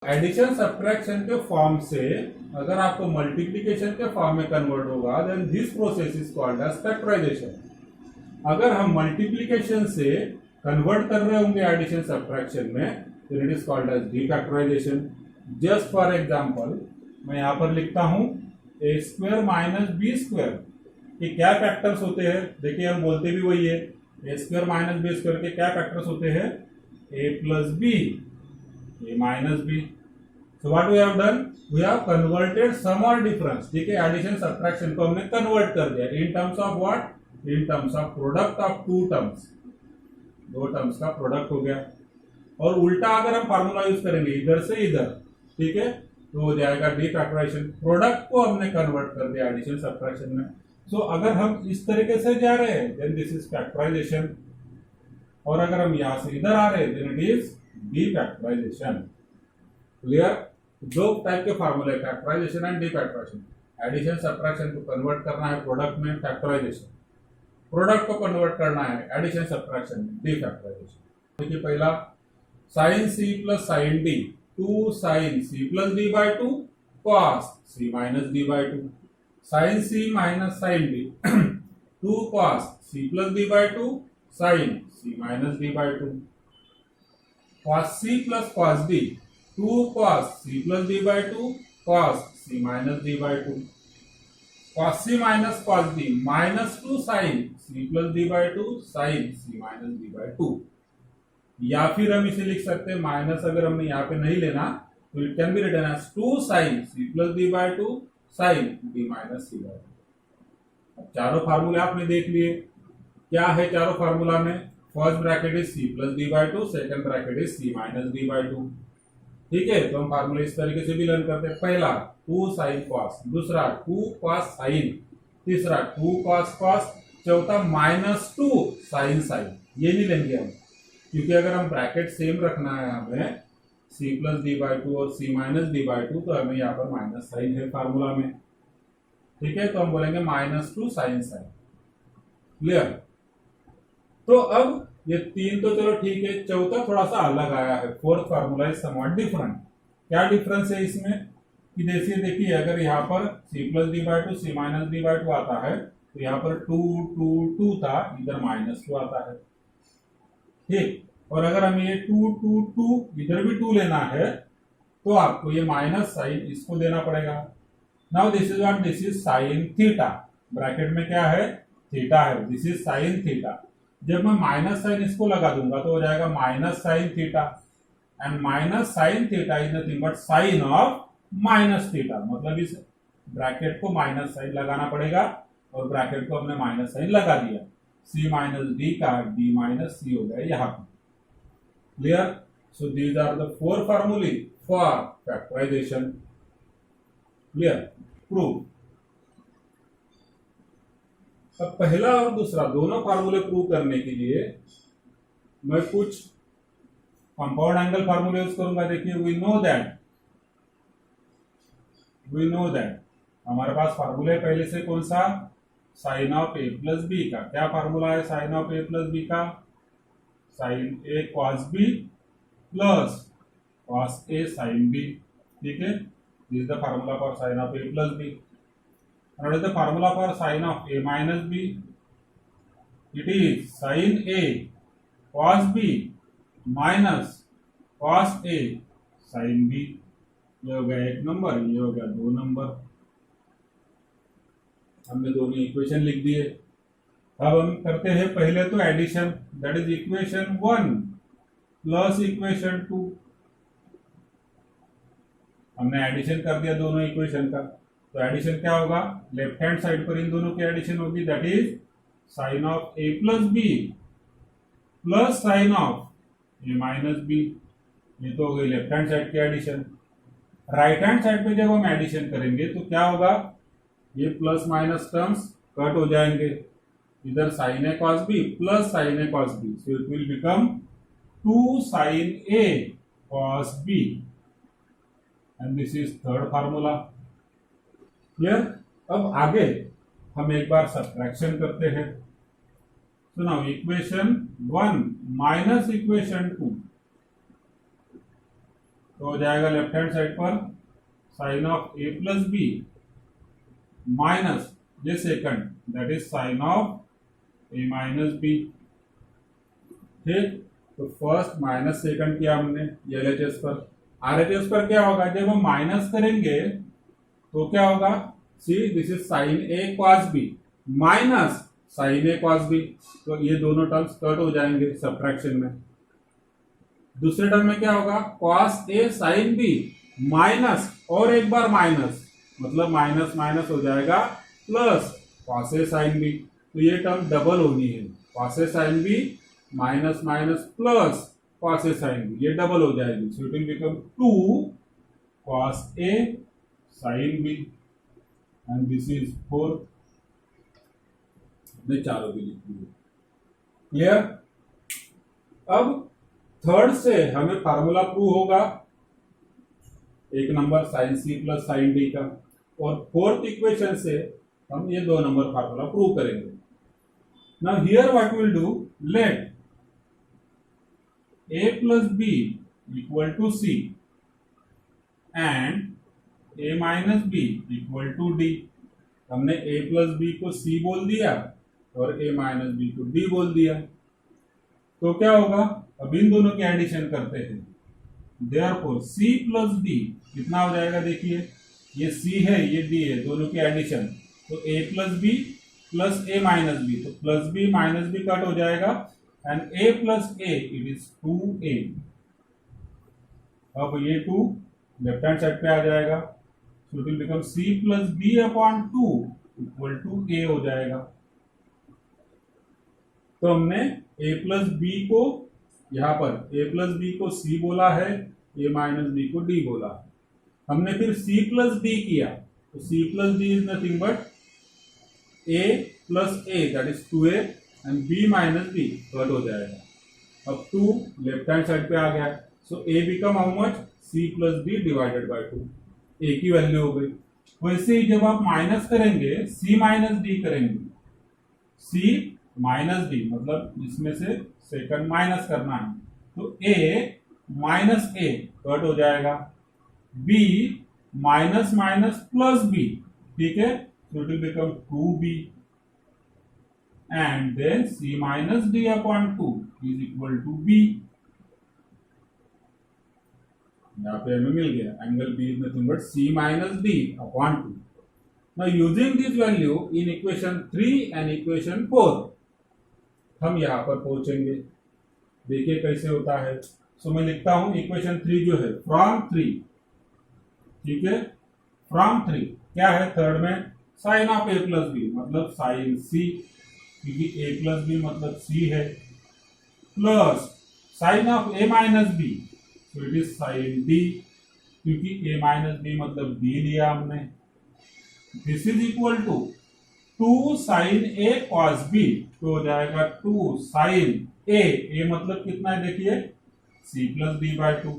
Addition subtraction के form से अगर आपको मल्टीप्लिकेशन के फॉर्म में कन्वर्ट होगा then this process is called as factorization. अगर हम मल्टीप्लिकेशन से कन्वर्ट कर रहे होंगे एडिशन सब्ट्रैक्शन में तो it is called as defactorisation. Just for example मैं यहाँ पर लिखता हूँ A square minus B square के क्या फैक्टर्स होते हैं। देखिए हम बोलते भी वही है, A square minus B square के क्या फैक्टर्स होते हैं, A plus B a minus b. So what we have done, we have converted sum or difference। ठीक है, एडिशन सब्ट्रैक्शन को हमने कन्वर्ट कर दिया in terms of what, in terms of product of two terms, दो terms का product हो गया। और उल्टा अगर हम फार्मूला यूज करेंगे इधर से इधर, ठीक है, तो हो जाएगा डीफैक्टराइजेशन। प्रोडक्ट को हमने कन्वर्ट कर दिया एडिशन सब्ट्रैक्शन में। सो अगर हम इस तरीके से जा रहे हैं देन दिस इज फैक्टराइजेशन, और अगर हम यहां से इधर आ रहे हैं देन इट इज डीफैक्टराइजेशन। क्लियर? दो टाइप के फार्मूले, फैक्टराइजेशन एंड डीफैक्टराइजेशन। एडिशन सब्ट्रैक्शन को कन्वर्ट करना है प्रोडक्ट में, फैक्टराइजेशन। प्रोडक्ट को कन्वर्ट करना है एडिशन सब्ट्रैक्शन में, डीफैक्टराइजेशन। देखिए पहला sine C plus sine D, 2 sine C plus D by 2 cos C minus D by 2। Sine C minus sine D 2 cos C plus D by 2 sine C minus D by 2। cos c plus cos d, 2 cos c plus d by 2 cos c minus d by 2। cos c minus cos d minus 2 sin c plus d by 2 sin c minus d by 2। या फिर हम इसे लिख सकते हैं minus, अगर हमने यहाँ पे नहीं लेना तो it can be written as 2 sin c plus d by 2 sin d minus c by 2। अब चारों फार्मूले आपने देख लिए, क्या है चारों फार्मूला में। First bracket is c plus D by 2, second bracket is c minus D by 2। ठीक है, तो हम फार्मूला इस तरीके से भी लर्न करते हैं। पहला 2 साइन कॉस, दूसरा 2 कॉस साइन, तीसरा 2 कॉस कॉस, चौथा माइनस 2 साइन साइन। ये नहीं लेंगे हम, क्योंकि अगर हम ब्रैकेट सेम रखना है हमें c प्लस डी बाई 2 और c माइनस डी बाई 2, तो हमें यहाँ पर माइनस साइन है फार्मूला में। ठीक है, तो हम बोलेंगे माइनस 2 साइन साइन। क्लियर? तो अब ये तीन तो चलो ठीक है, चौथा थोड़ा सा अलग आया है। Fourth formula is somewhat different. क्या डिफरेंस है इसमें कि जैसे देखिए अगर यहाँ पर c plus D by 2 c minus D by 2 आता है तो यहाँ पर 2 2 2 था, इधर माइनस 2 आता है। ठीक, और अगर हमें ये 2 2 2 इधर भी 2 लेना है तो आपको ये माइनस साइन इसको देना पड़ेगा। Now this is what, this is sine theta. Bracket में क्या है, थीटा है, दिस इज साइन थीटा। जब मैं माइनस साइन इसको लगा दूंगा तो हो जाएगा minus sine theta, and minus sine theta is nothing but sine of minus theta. मतलब इस ब्रैकेट को माइनस साइन लगाना पड़ेगा और ब्रैकेट को हमने माइनस साइन लगा दिया। c माइनस डी का d माइनस सी हो गया यहाँ पर। Clear? So these are the 4 फार्मूले फॉर फैक्टराइजेशन। क्लियर? प्रूव। अब पहला और दूसरा दोनों फार्मूले प्रूव करने के लिए मैं कुछ कंपाउंड एंगल फार्मूले यूज करूंगा। देखिए वी नो दैट हमारे पास फार्मूले पहले से कौन सा, sine of A plus B का। क्या फार्मूला है sine of A plus B का, sine A cos B plus cos A sine B. ठीक है, this is the formula for sine of A plus B. And what is the formula for sin of a minus b? It is sin a cos b minus cos a sin b। ये हो गया एक number, ये हो गया 2 number. हमने दोनों equation लिख दिए। अब हम करते हैं पहले तो addition, that is equation 1 plus equation 2। हमने एडिशन कर दिया दोनों इक्वेशन का, तो एडिशन क्या होगा, लेफ्ट हैंड साइड पर इन दोनों की एडिशन होगी, that is sine of A plus B plus sine of A minus B. ये तो हो गई लेफ्ट हैंड साइड की एडिशन। राइट हैंड साइड पे जब हम एडिशन करेंगे तो क्या होगा, ये प्लस माइनस टर्म्स कट हो जाएंगे। इधर sine A cos B plus sine A cos B, so it will become 2 sine A cos B, and this is third formula. Clear? अब आगे हम एक बार सब्ट्रैक्शन करते हैं। So now equation 1 minus equation 2 तो हो जाएगा लेफ्ट हैंड साइड पर sine of A plus B minus ये second that is sine of A minus B. ठीक, तो फर्स्ट माइनस सेकंड किया हमने एलएचएस पर। आरएचएस पर क्या होगा, जब हम माइनस करेंगे तो क्या होगा, see this is sine A cos B minus sine A cos B, तो ये दोनों टर्म्स कट हो जाएंगे सब्ट्रैक्शन में। दूसरे टर्म में क्या होगा, cos A sine B minus और एक बार माइनस, मतलब माइनस माइनस हो जाएगा plus cos A sine B, तो ये टर्म डबल होनी है, cos A sine B minus minus plus cos A sine B, ये डबल हो जाएगी। So it will become 2 cos A sine B and this is 4। मैं चारों भी लिख दूंगा। क्लियर। अब थर्ड से हमें फार्मूला प्रूव होगा, एक number sine C plus sine D का, और फोर्थ इक्वेशन से हम ये 2 नंबर फार्मूला प्रूव करेंगे। Now here what will do, let a plus b equal to c and a minus b equal to d। हमने a plus b को c बोल दिया और a minus b को d बोल दिया, तो क्या होगा, अब इन दोनों की एडिशन करते हैं। देयरफॉर c plus d कितना हो जाएगा, देखिए ये c है ये d है, दोनों की एडिशन, तो a plus b plus a minus b, तो plus b minus b cut हो जाएगा and a plus a it is 2a। अब ये 2 लेफ्ट हैंड साइड पे आ जाएगा, so it will become c plus b upon 2 equal to a हो जाएगा। तो हमने a plus b को यहाँ पर a plus b को c बोला है, a minus b को d बोला है। हमने फिर c plus d किया, तो c plus d is nothing but a plus a that is 2a and b minus b cut हो जाएगा। अब 2 लेफ्ट हैंड साइड पे आ गया, सो a become how much, c plus d divided by 2, a की value हो गई। वैसे ही जब आप माइनस करेंगे c माइनस d करेंगे, c माइनस d मतलब इसमें से सेकंड माइनस करना है, तो a माइनस a कट हो जाएगा, b minus minus plus b, ठीक है, so it will become 2b and then c minus d upon 2 is equal to b। यहाँ पे हमें मिल गया angle b is nothing but c minus d upon 2। Now using this value in equation 3 and equation 4 हम यहाँ पर पहुंचेंगे, देखिए कैसे होता है। सो मैं लिखता हूं इक्वेशन 3 जो है फ्रॉम 3, ठीक है, फ्रॉम 3 क्या है, थर्ड में sine of a plus B मतलब साइन c, क्योंकि a प्लस बी मतलब c है, plus sine of a minus B, तो इट इज साइन d, क्योंकि a माइनस बी मतलब d लिया हमने। This is equal to 2 sine a cos b, तो हो जाएगा 2 साइन a मतलब कितना है, देखिए c plus d by 2,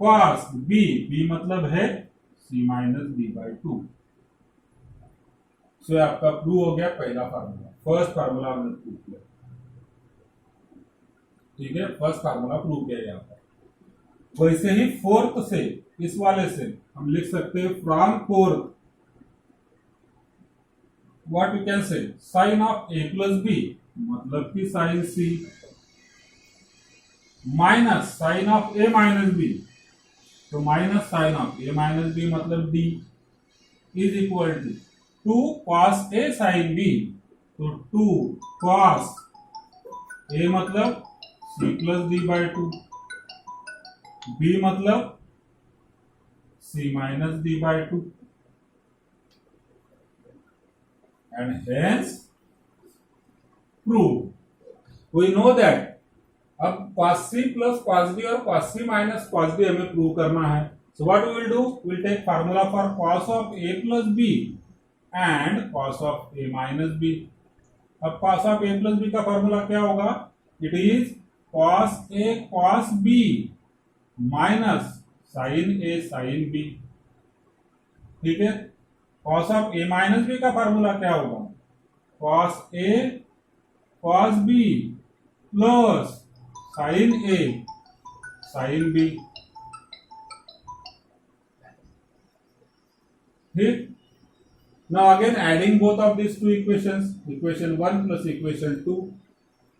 cos b मतलब है c minus d by 2। So आपका प्रूव हो गया पहला फार्मूला, फर्स्ट फार्मूला हमने प्रूव किया, ठीक है, फर्स्ट फार्मूला प्रूव किया यहाँ पर। वैसे ही फोर्थ से, इस वाले से हम लिख सकते हैं from fourth what we can say, sine of a plus B मतलब कि sine c minus sine of a minus B, तो minus sine of a minus B मतलब d is equal to 2 cos a sin b, तो 2 cos a मतलब c plus d by 2, b मतलब c minus d by 2, and hence prove. We know that अब cos c plus cos b और cos c minus cos b हमें prove करना है। So what we will do, we will take formula for cos of a plus b and cos of a minus b। अब cos of a plus b का formula क्या होगा, it is cos a cos b minus sin a sin b, ठीक है। cos of a minus b का formula क्या होगा, cos a cos b plus sin a sine B. ठीक, now again adding both of this two equations, equation 1 plus equation 2,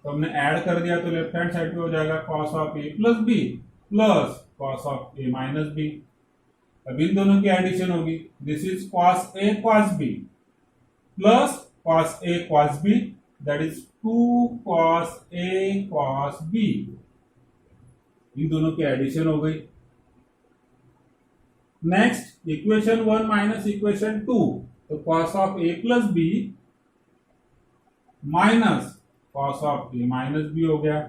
तो हमने add कर दिया तो लेफ्ट हैंड साइड पे हो जाएगा cos of A plus B plus cos of A minus B. अब इन दोनों की एडिशन होगी, this is cos A cos B plus cos A cos B, that is 2 cos A cos B. इन दोनों की एडिशन हो गई। नेक्स्ट इक्वेशन 1 माइनस इक्वेशन 2, तो cos of A plus B minus cos of A minus B हो गया,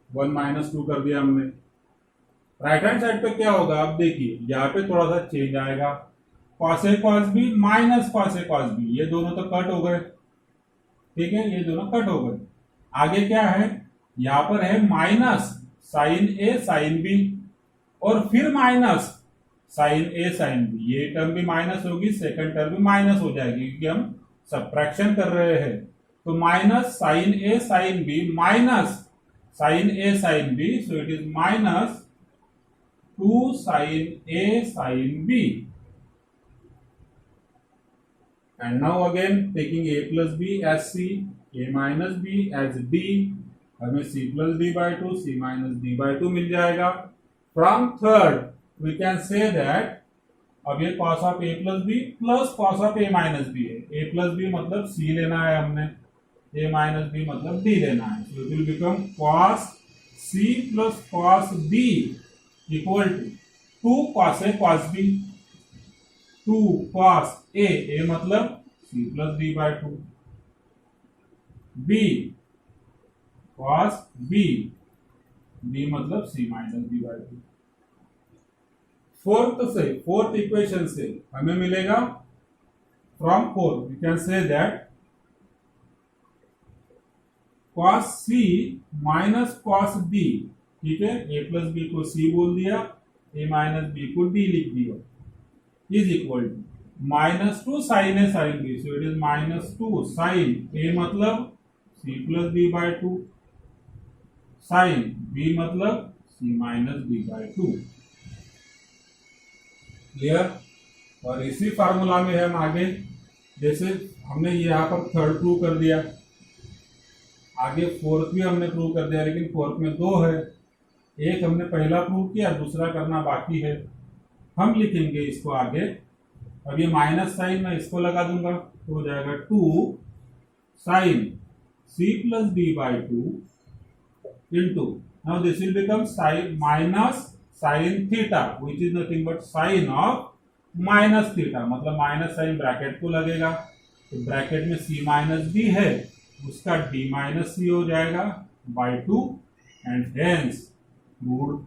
1 minus 2 कर दिया हमने। राइट हैंड साइड पे क्या होगा, अब देखिए यहाँ पे थोड़ा सा चेंज आएगा, cos A cos B minus cos A cos B, ये दोनों तो कट हो गए। ठीक है, ये दोनों कट हो गए। आगे क्या है, यहां पर है minus sine A sine B और फिर minus sine A sine B, ये टर्म भी माइनस होगी, सेकंड टर्म भी माइनस हो जाएगी क्योंकि हम सब्ट्रैक्शन कर रहे हैं। तो minus sine A sine B minus sine A sine B, so it is minus 2 sine A sine B. And now again taking a plus b as c, a minus b as d, हमें c plus d by 2, c minus d by 2 मिल जाएगा। From third we can say that अब ये cos of a plus b plus cos of a minus b है, a plus b मतलब c लेना है हमने, a minus b मतलब d लेना है, so it will become cos c plus cos b equal to 2 cos a cos b, 2 cos a मतलब c plus d by 2, b cos b, b मतलब c minus d by 2। Fourth equation से हमें मिलेगा, from fourth we can say that cos c minus cos b, ठीक है, a plus b को c बोल दिया, a माइनस b को d लिख दिया, is equal to minus 2 sine A sine B, so it is minus 2 sine A मतलब c plus b by 2, sine b मतलब c minus b by 2। Clear. और इसी फार्मूला में हम आगे, जैसे हमने यहाँ पर थर्ड प्रूव कर दिया, आगे फोर्थ भी हमने प्रूव कर दिया, लेकिन फोर्थ में 2 है, एक हमने पहला प्रूव किया, दूसरा करना बाकी है। हम लिखेंगे इसको आगे, अब ये माइनस साइन मैं इसको लगा दूंगा तो हो जाएगा 2 sine c plus D by 2 into, now this will become sine minus sine theta which is nothing but sine of minus theta, मतलब माइनस साइन ब्रैकेट को लगेगा, तो ब्रैकेट में c माइनस डी है, उसका d माइनस सी हो जाएगा by 2 and hence root